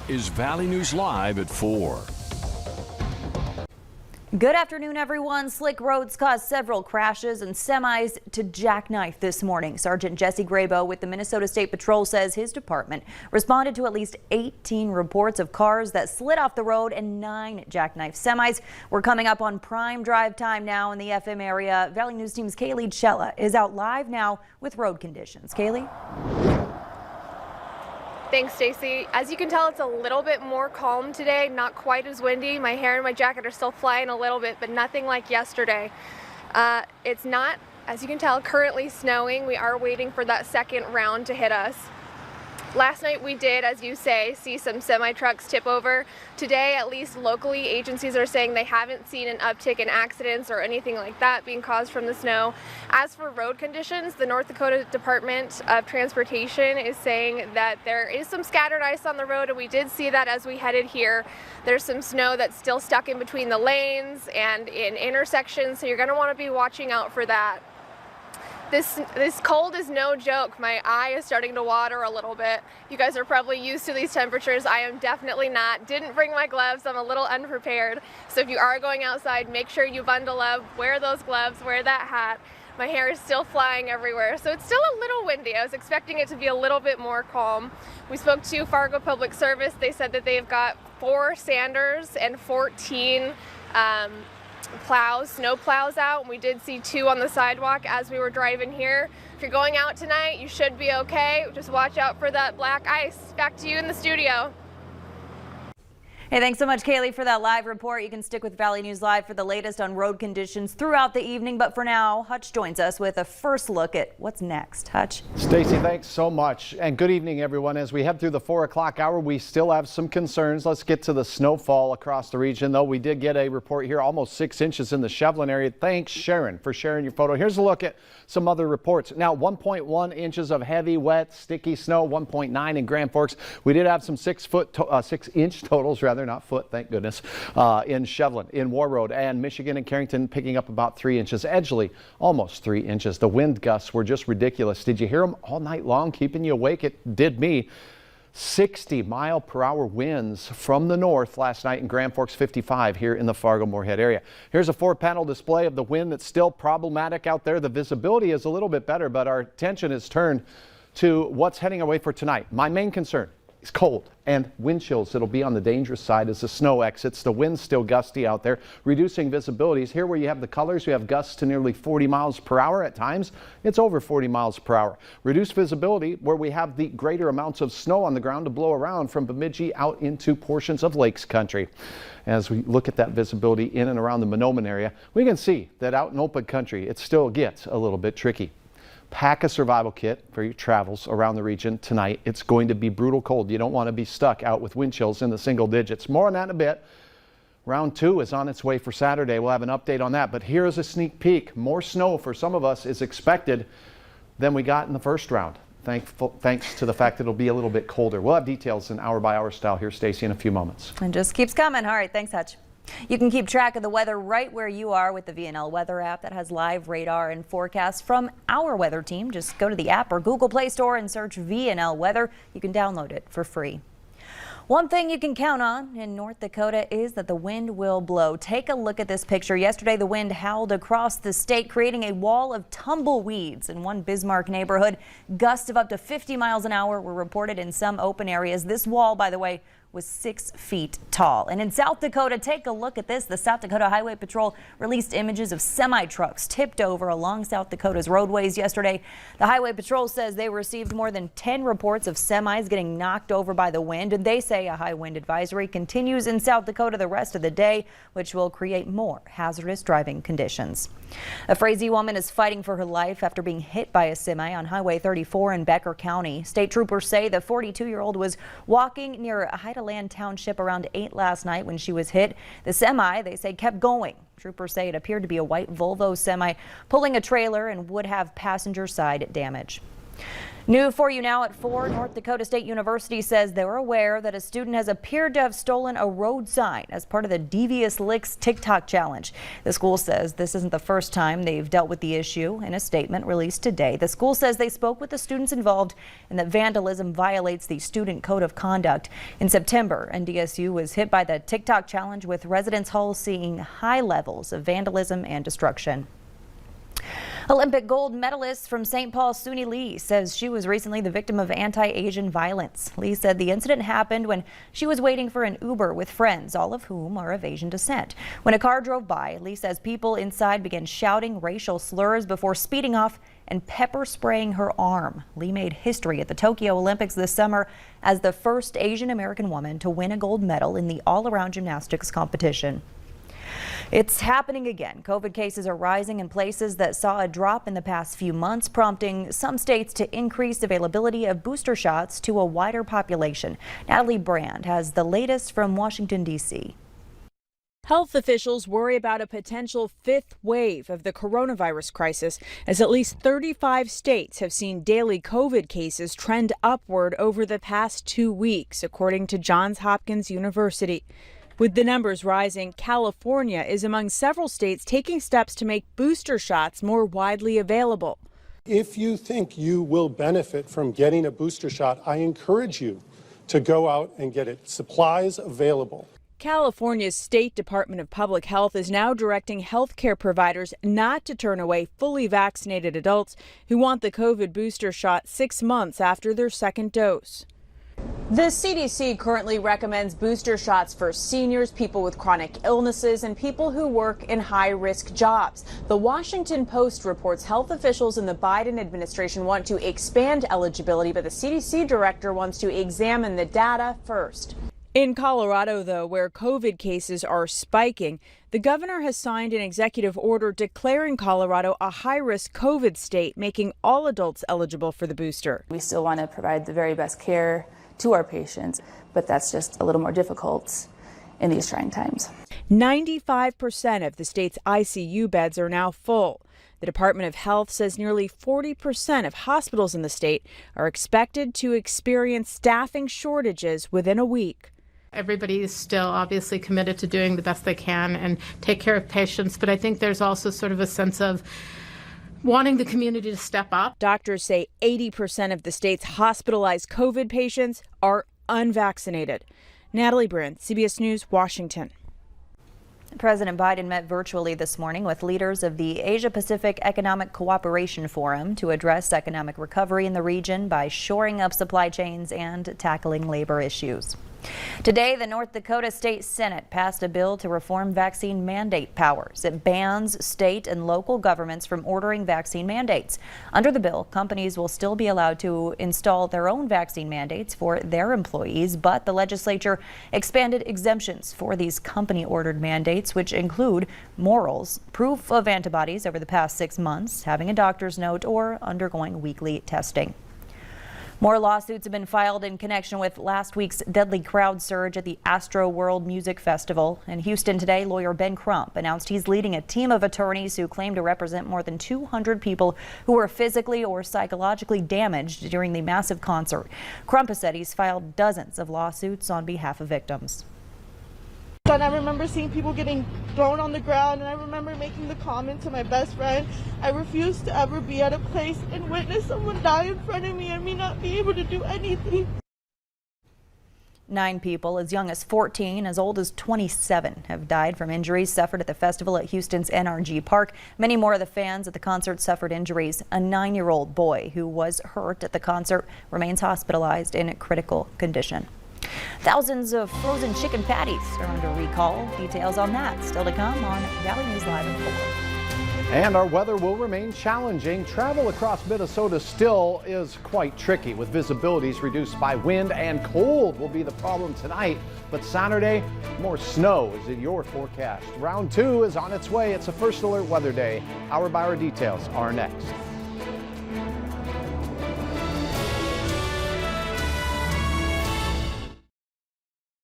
is Valley News Live at 4. Good afternoon, everyone. Slick roads caused several crashes and semis to jackknife this morning. Sergeant Jesse Graybo with the Minnesota State Patrol says his department responded to at least 18 reports of cars that slid off the road and 9 jackknife semis. We're coming up on prime drive time now in the FM area. Valley News Team's Kaylee Chella is out live now with road conditions. Kaylee? Thanks, Stacy. As you can tell, it's a little bit more calm today, not quite as windy. My hair and my jacket are still flying a little bit, but nothing like yesterday. It's not, as you can tell, currently snowing. We are waiting for that second round to hit us. Last night we did, as you say, see some semi-trucks tip over. Today, at least locally, agencies are saying they haven't seen an uptick in accidents or anything like that being caused from the snow. As for road conditions, the North Dakota Department of Transportation is saying that there is some scattered ice on the road, and we did see that as we headed here. There's some snow that's still stuck in between the lanes and in intersections, so you're going to want to be watching out for that. This cold is no joke. My eye is starting to water a little bit. You guys are probably used to these temperatures. I am definitely not. Didn't bring my gloves. I'm a little unprepared. So if you are going outside, make sure you bundle up, wear those gloves, wear that hat. My hair is still flying everywhere. So it's still a little windy. I was expecting it to be a little bit more calm. We spoke to Fargo Public Service. They said that they've got 4 Sanders and 14 snow plows out, and we did see 2 on the sidewalk as we were driving here. If you're going out tonight, you should be okay. Just watch out for that black ice. Back to you in the studio. Hey, thanks so much, Kaylee, for that live report. You can stick with Valley News Live for the latest on road conditions throughout the evening. But for now, Hutch joins us with a first look at what's next. Hutch. Stacy, thanks so much. And good evening, everyone. As we head through the 4 o'clock hour, we still have some concerns. Let's get to the snowfall across the region, though. We did get a report here, almost 6 inches in the Shevlin area. Thanks, Sharon, for sharing your photo. Here's a look at some other reports. Now, 1.1 inches of heavy, wet, sticky snow, 1.9 in Grand Forks. We did have some 6-inch totals, rather, not foot, thank goodness, in Shevlin, in Warroad, and Michigan and Carrington picking up about 3 inches. Edgeley, almost 3 inches. The wind gusts were just ridiculous. Did you hear them all night long, keeping you awake? It did me. 60-mile-per-hour winds from the north last night in Grand Forks, 55 here in the Fargo-Moorhead area. Here's a 4-panel display of the wind that's still problematic out there. The visibility is a little bit better, but our attention is turned to what's heading away for tonight. My main concern is cold and wind chills. It'll be on the dangerous side as the snow exits. The wind's still gusty out there, reducing visibilities. Here where you have the colors, you have gusts to nearly 40 miles per hour. At times, it's over 40 miles per hour. Reduced visibility where we have the greater amounts of snow on the ground to blow around from Bemidji out into portions of Lakes Country. As we look at that visibility in and around the Mahnomen area, we can see that out in open country, it still gets a little bit tricky. Pack a survival kit for your travels around the region tonight. It's going to be brutal cold. You don't want to be stuck out with wind chills in the single digits. More on that in a bit. Round 2 is on its way for Saturday. We'll have an update on that. But here's a sneak peek. More snow for some of us is expected than we got in the first round. Thanks to the fact that it'll be a little bit colder. We'll have details in hour-by-hour style here, Stacy, in a few moments. And just keeps coming. All right, thanks, Hutch. You can keep track of the weather right where you are with the VNL Weather app that has live radar and forecasts from our weather team. Just go to the app or Google Play Store and search VNL Weather. You can download it for free. One thing you can count on in North Dakota is that the wind will blow. Take a look at this picture. Yesterday, the wind howled across the state, creating a wall of tumbleweeds in one Bismarck neighborhood. Gusts of up to 50 miles an hour were reported in some open areas. This wall, by the way, was 6 feet tall. And in South Dakota, take a look at this. The South Dakota Highway Patrol released images of semi-trucks tipped over along South Dakota's roadways yesterday. The Highway Patrol says they received more than 10 reports of semis getting knocked over by the wind, and they say a high wind advisory continues in South Dakota the rest of the day, which will create more hazardous driving conditions. A Frazee woman is fighting for her life after being hit by a semi on Highway 34 in Becker County. State troopers say the 42-year-old was walking near Heideland Township around 8 last night when she was hit. The semi, they say, kept going. Troopers say it appeared to be a white Volvo semi pulling a trailer and would have passenger side damage. New for you now at 4, North Dakota State University says they're aware that a student has appeared to have stolen a road sign as part of the Devious Licks TikTok challenge. The school says this isn't the first time they've dealt with the issue. In a statement released today, the school says they spoke with the students involved and that vandalism violates the student code of conduct. In September, NDSU was hit by the TikTok challenge, with residence halls seeing high levels of vandalism and destruction. Olympic gold medalist from St. Paul, Suni Lee, says she was recently the victim of anti-Asian violence. Lee said the incident happened when she was waiting for an Uber with friends, all of whom are of Asian descent. When a car drove by, Lee says people inside began shouting racial slurs before speeding off and pepper spraying her arm. Lee made history at the Tokyo Olympics this summer as the first Asian American woman to win a gold medal in the all-around gymnastics competition. It's happening again. COVID cases are rising in places that saw a drop in the past few months, prompting some states to increase availability of booster shots to a wider population. Natalie Brand has the latest from Washington, D.C. Health officials worry about a potential fifth wave of the coronavirus crisis, as at least 35 states have seen daily COVID cases trend upward over the past 2 weeks, according to Johns Hopkins University. With the numbers rising, California is among several states taking steps to make booster shots more widely available. If you think you will benefit from getting a booster shot, I encourage you to go out and get it. Supplies available. California's State Department of Public Health is now directing healthcare providers not to turn away fully vaccinated adults who want the COVID booster shot 6 months after their second dose. The CDC currently recommends booster shots for seniors, people with chronic illnesses, and people who work in high-risk jobs. The Washington Post reports health officials in the Biden administration want to expand eligibility, but the CDC director wants to examine the data first. In Colorado, though, where COVID cases are spiking, the governor has signed an executive order declaring Colorado a high-risk COVID state, making all adults eligible for the booster. We still want to provide the very best care to our patients, but that's just a little more difficult in these trying times. 95% of the state's ICU beds are now full. The Department of Health says nearly 40% of hospitals in the state are expected to experience staffing shortages within a week. Everybody is still obviously committed to doing the best they can and take care of patients, but I think there's also sort of a sense of wanting the community to step up. Doctors say 80% of the state's hospitalized COVID patients are unvaccinated. Natalie Brand, CBS News, Washington. President Biden met virtually this morning with leaders of the Asia-Pacific Economic Cooperation Forum to address economic recovery in the region by shoring up supply chains and tackling labor issues. Today, the North Dakota State Senate passed a bill to reform vaccine mandate powers. It bans state and local governments from ordering vaccine mandates. Under the bill, companies will still be allowed to install their own vaccine mandates for their employees, but the legislature expanded exemptions for these company-ordered mandates, which include morals, proof of antibodies over the past 6 months, having a doctor's note, or undergoing weekly testing. More lawsuits have been filed in connection with last week's deadly crowd surge at the Astro World Music Festival. In Houston today, lawyer Ben Crump announced he's leading a team of attorneys who claim to represent more than 200 people who were physically or psychologically damaged during the massive concert. Crump has said he's filed dozens of lawsuits on behalf of victims. And I remember seeing people getting thrown on the ground, and I remember making the comment to my best friend, I refuse to ever be at a place and witness someone die in front of me and me not be able to do anything. 9 people as young as 14, as old as 27 have died from injuries suffered at the festival at Houston's NRG Park. Many more of the fans at the concert suffered injuries. A 9-year-old boy who was hurt at the concert remains hospitalized in critical condition. Thousands of frozen chicken patties are under recall. Details on that still to come on Valley News Live at 4. And our weather will remain challenging. Travel across Minnesota still is quite tricky, with visibilities reduced by wind, and cold will be the problem tonight. But Saturday, more snow is in your forecast. Round 2 is on its way. It's a First Alert Weather Day. Hour by hour details are next.